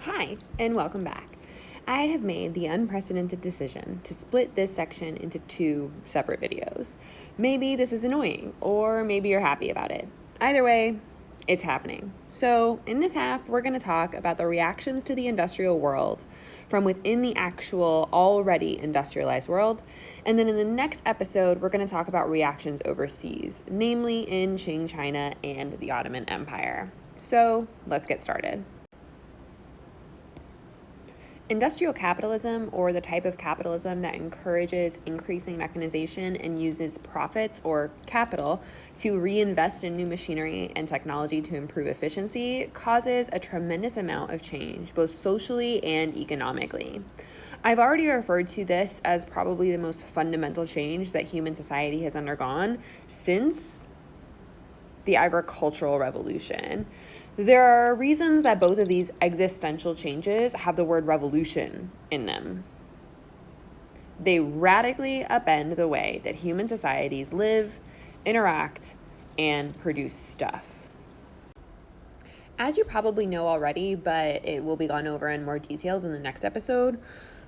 Hi, and welcome back. I have made the unprecedented decision to split this section into two separate videos. Maybe this is annoying, or maybe you're happy about it. Either way, it's happening. So, in this half, we're going to talk about the reactions to the industrial world from within the actual already industrialized world. And then in the next episode, we're going to talk about reactions overseas, namely in Qing China and the Ottoman Empire. So, let's get started. Industrial capitalism, or the type of capitalism that encourages increasing mechanization and uses profits or capital to reinvest in new machinery and technology to improve efficiency, causes a tremendous amount of change, both socially and economically. I've already referred to this as probably the most fundamental change that human society has undergone since the agricultural revolution. There are reasons that both of these existential changes have the word revolution in them. They radically upend the way that human societies live, interact, and produce stuff. As you probably know already, but it will be gone over in more details in the next episode,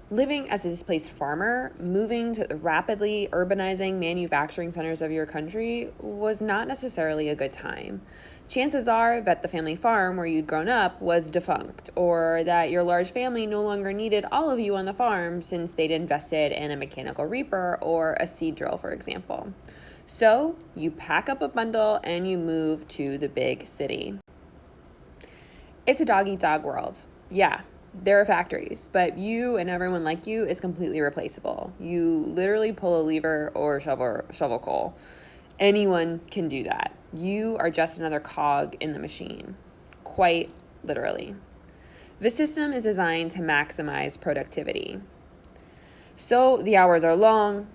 living as a displaced farmer, moving to the rapidly urbanizing manufacturing centers of your country was not necessarily a good time. Chances are that the family farm where you'd grown up was defunct, or that your large family no longer needed all of you on the farm since they'd invested in a mechanical reaper or a seed drill, for example. So you pack up a bundle and you move to the big city. It's a dog-eat-dog world. Yeah, there are factories, but you and everyone like you is completely replaceable. You literally pull a lever or shovel coal. Anyone can do that. You are just another cog in the machine, quite literally. The system is designed to maximize productivity. So the hours are long,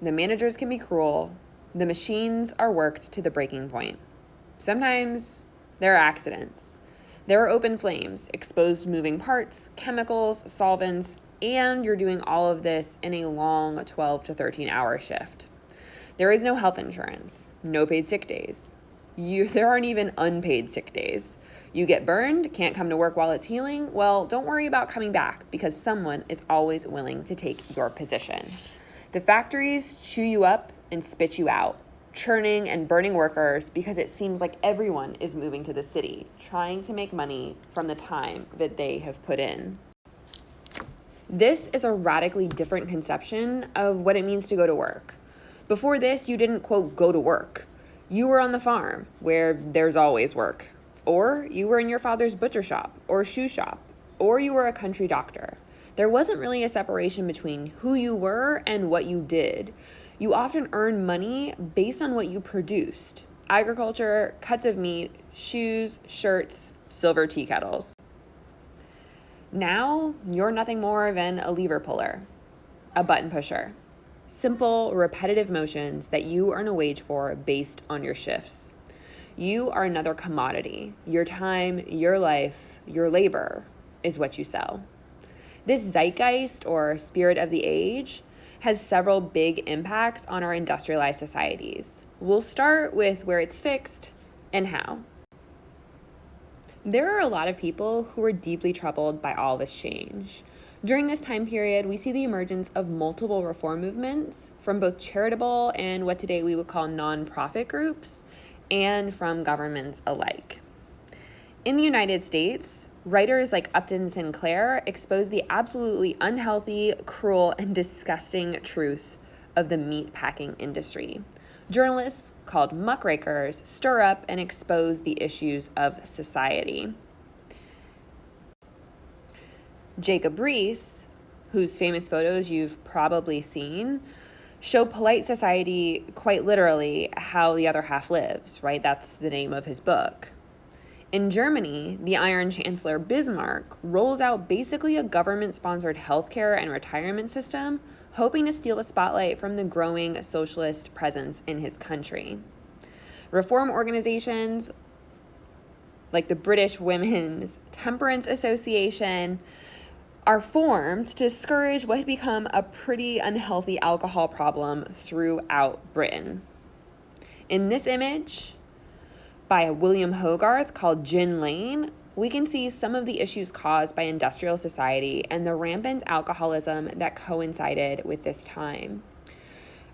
the managers can be cruel, the machines are worked to the breaking point. Sometimes there are accidents. There are open flames, exposed moving parts, chemicals, solvents, and you're doing all of this in a long 12 to 13-hour shift. There is no health insurance, no paid sick days. There aren't even unpaid sick days. You get burned, can't come to work while it's healing. Well, don't worry about coming back because someone is always willing to take your position. The factories chew you up and spit you out, churning and burning workers because it seems like everyone is moving to the city, trying to make money from the time that they have put in. This is a radically different conception of what it means to go to work. Before this, you didn't, quote, go to work. You were on the farm, where there's always work. Or you were in your father's butcher shop, or shoe shop, or you were a country doctor. There wasn't really a separation between who you were and what you did. You often earned money based on what you produced. Agriculture, cuts of meat, shoes, shirts, silver tea kettles. Now, you're nothing more than a lever puller, a button pusher. Simple, repetitive motions that you earn a wage for based on your shifts. You are another commodity. Your time, your life, your labor is what you sell. This zeitgeist, or spirit of the age, has several big impacts on our industrialized societies. We'll start with where it's fixed and how. There are a lot of people who are deeply troubled by all this change. During this time period, we see the emergence of multiple reform movements from both charitable and what today we would call nonprofit groups, and from governments alike. In the United States, writers like Upton Sinclair expose the absolutely unhealthy, cruel, and disgusting truth of the meatpacking industry. Journalists called muckrakers stir up and expose the issues of society. Jacob Riis, whose famous photos you've probably seen, show polite society quite literally how the other half lives, right? That's the name of his book. In Germany, the Iron Chancellor Bismarck rolls out basically a government-sponsored healthcare and retirement system, hoping to steal the spotlight from the growing socialist presence in his country. Reform organizations like the British Women's Temperance Association are formed to discourage what had become a pretty unhealthy alcohol problem throughout Britain. In this image, by William Hogarth called Gin Lane, we can see some of the issues caused by industrial society and the rampant alcoholism that coincided with this time.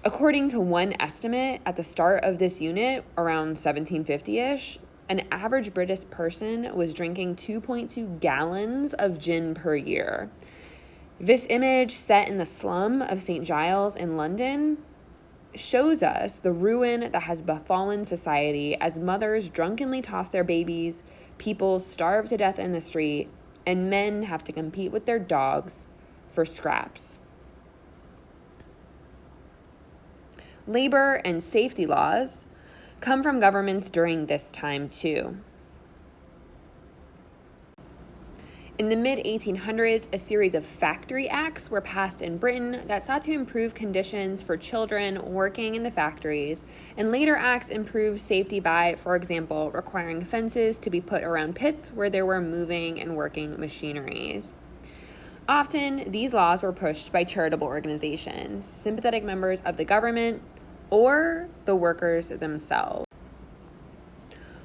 According to one estimate, at the start of this unit, around 1750-ish, an average British person was drinking 2.2 gallons of gin per year. This image, set in the slum of St. Giles in London, shows us the ruin that has befallen society as mothers drunkenly toss their babies, people starve to death in the street, and men have to compete with their dogs for scraps. Labor and safety laws come from governments during this time too. In the mid-1800s, a series of factory acts were passed in Britain that sought to improve conditions for children working in the factories, and later acts improved safety by, for example, requiring fences to be put around pits where there were moving and working machineries. Often, these laws were pushed by charitable organizations, sympathetic members of the government, or the workers themselves.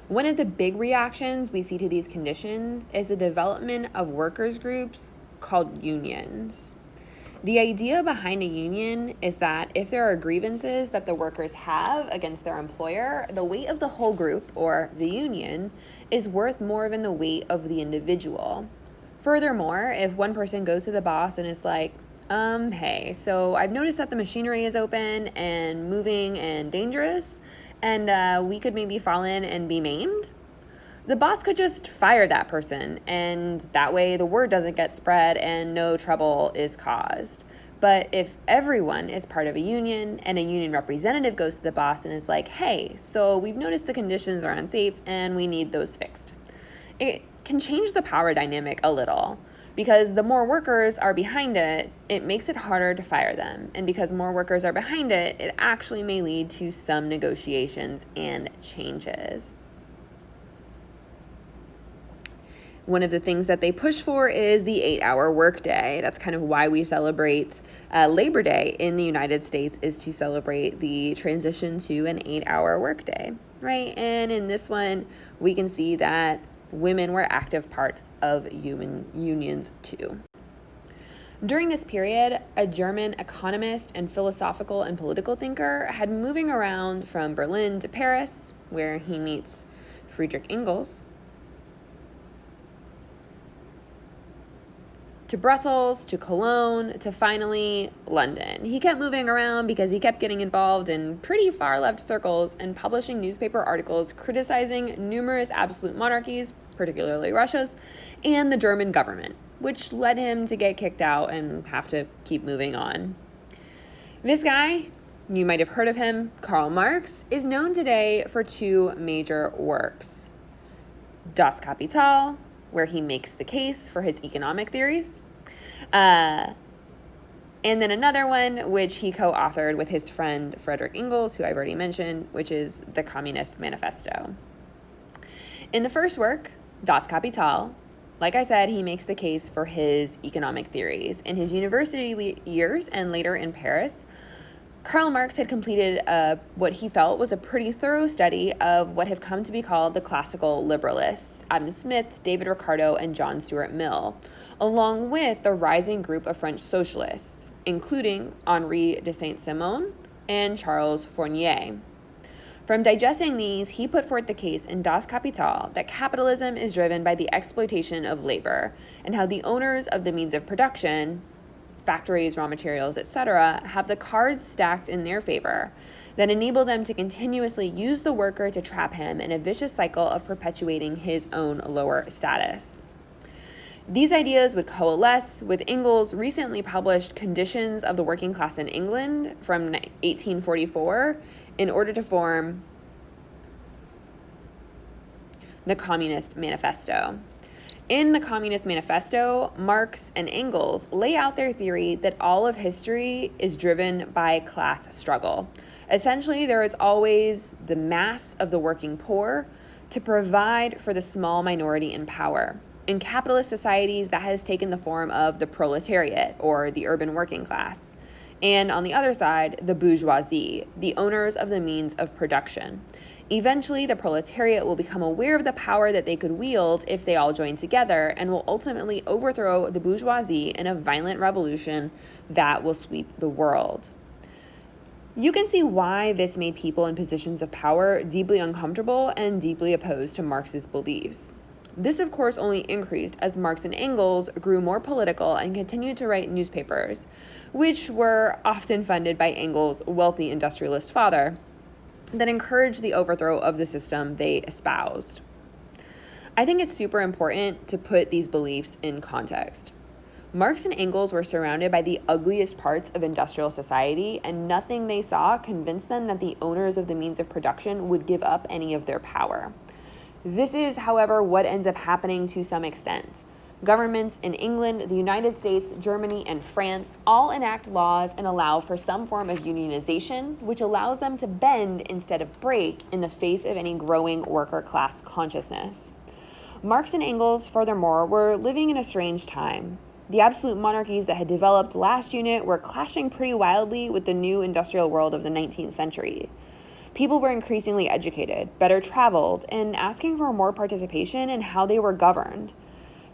One of the big reactions we see to these conditions is the development of workers' groups called unions. The idea behind a union is that if there are grievances that the workers have against their employer, the weight of the whole group, or the union, is worth more than the weight of the individual. Furthermore, if one person goes to the boss and is like, hey, so I've noticed that the machinery is open and moving and dangerous, and we could maybe fall in and be maimed, the boss could just fire that person, and that way the word doesn't get spread and no trouble is caused. But if everyone is part of a union and a union representative goes to the boss and is like, hey, so we've noticed the conditions are unsafe and we need those fixed, it can change the power dynamic a little. Because the more workers are behind it, it makes it harder to fire them. And because more workers are behind it, it actually may lead to some negotiations and changes. One of the things that they push for is the 8-hour workday. That's kind of why we celebrate Labor Day in the United States, is to celebrate the transition to an 8-hour workday, right? And in this one, we can see that women were active part of human unions too. During this period, a German economist and philosophical and political thinker had been moving around from Berlin to Paris, where he meets Friedrich Engels, to Brussels, to Cologne, to finally London. He kept moving around because he kept getting involved in pretty far left circles and publishing newspaper articles criticizing numerous absolute monarchies, particularly Russia's, and the German government, which led him to get kicked out and have to keep moving on. This guy, you might have heard of him, Karl Marx, is known today for two major works. Das Kapital, where he makes the case for his economic theories, and then another one, which he co-authored with his friend Friedrich Engels, who I've already mentioned, which is the Communist Manifesto. In the first work, Das Kapital, like I said, he makes the case for his economic theories. In his university years and later in Paris, Karl Marx had completed what he felt was a pretty thorough study of what have come to be called the classical liberalists, Adam Smith, David Ricardo, and John Stuart Mill, along with the rising group of French socialists, including Henri de Saint-Simon and Charles Fourier. From digesting these, he put forth the case in Das Kapital that capitalism is driven by the exploitation of labor, and how the owners of the means of production, factories, raw materials, etc., have the cards stacked in their favor that enable them to continuously use the worker to trap him in a vicious cycle of perpetuating his own lower status. These ideas would coalesce with Engels' recently published Conditions of the Working Class in England from 1844 in order to form the Communist Manifesto. In the Communist Manifesto, Marx and Engels lay out their theory that all of history is driven by class struggle. Essentially, there is always the mass of the working poor to provide for the small minority in power. In capitalist societies, that has taken the form of the proletariat, or the urban working class. And on the other side, the bourgeoisie, the owners of the means of production. Eventually, the proletariat will become aware of the power that they could wield if they all join together and will ultimately overthrow the bourgeoisie in a violent revolution that will sweep the world. You can see why this made people in positions of power deeply uncomfortable and deeply opposed to Marx's beliefs. This, of course, only increased as Marx and Engels grew more political and continued to write newspapers, which were often funded by Engels' wealthy industrialist father, that encouraged the overthrow of the system they espoused. I think it's super important to put these beliefs in context. Marx and Engels were surrounded by the ugliest parts of industrial society, and nothing they saw convinced them that the owners of the means of production would give up any of their power. This is, however, what ends up happening to some extent. Governments in England, the United States, Germany, and France all enact laws and allow for some form of unionization, which allows them to bend instead of break in the face of any growing worker class consciousness. Marx and Engels, furthermore, were living in a strange time. The absolute monarchies that had developed last unit were clashing pretty wildly with the new industrial world of the 19th century. People were increasingly educated, better traveled, and asking for more participation in how they were governed.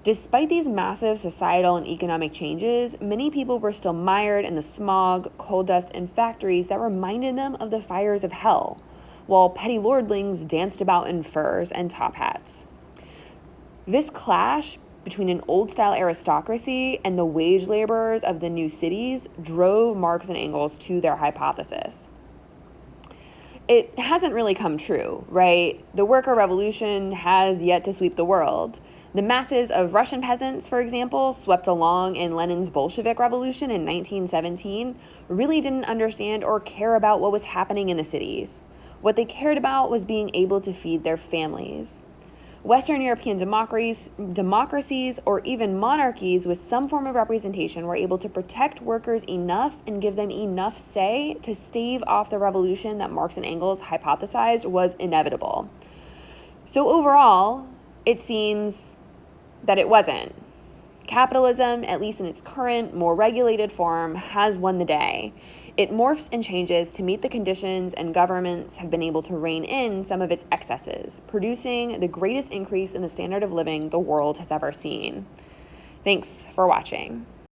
Despite these massive societal and economic changes, many people were still mired in the smog, coal dust, and factories that reminded them of the fires of hell, while petty lordlings danced about in furs and top hats. This clash between an old-style aristocracy and the wage laborers of the new cities drove Marx and Engels to their hypothesis. It hasn't really come true, right? The worker revolution has yet to sweep the world. The masses of Russian peasants, for example, swept along in Lenin's Bolshevik Revolution in 1917, really didn't understand or care about what was happening in the cities. What they cared about was being able to feed their families. Western European democracies, or even monarchies with some form of representation were able to protect workers enough and give them enough say to stave off the revolution that Marx and Engels hypothesized was inevitable. So overall, it seems that it wasn't. Capitalism, at least in its current, more regulated form, has won the day. It morphs and changes to meet the conditions, and governments have been able to rein in some of its excesses, producing the greatest increase in the standard of living the world has ever seen. Thanks for watching.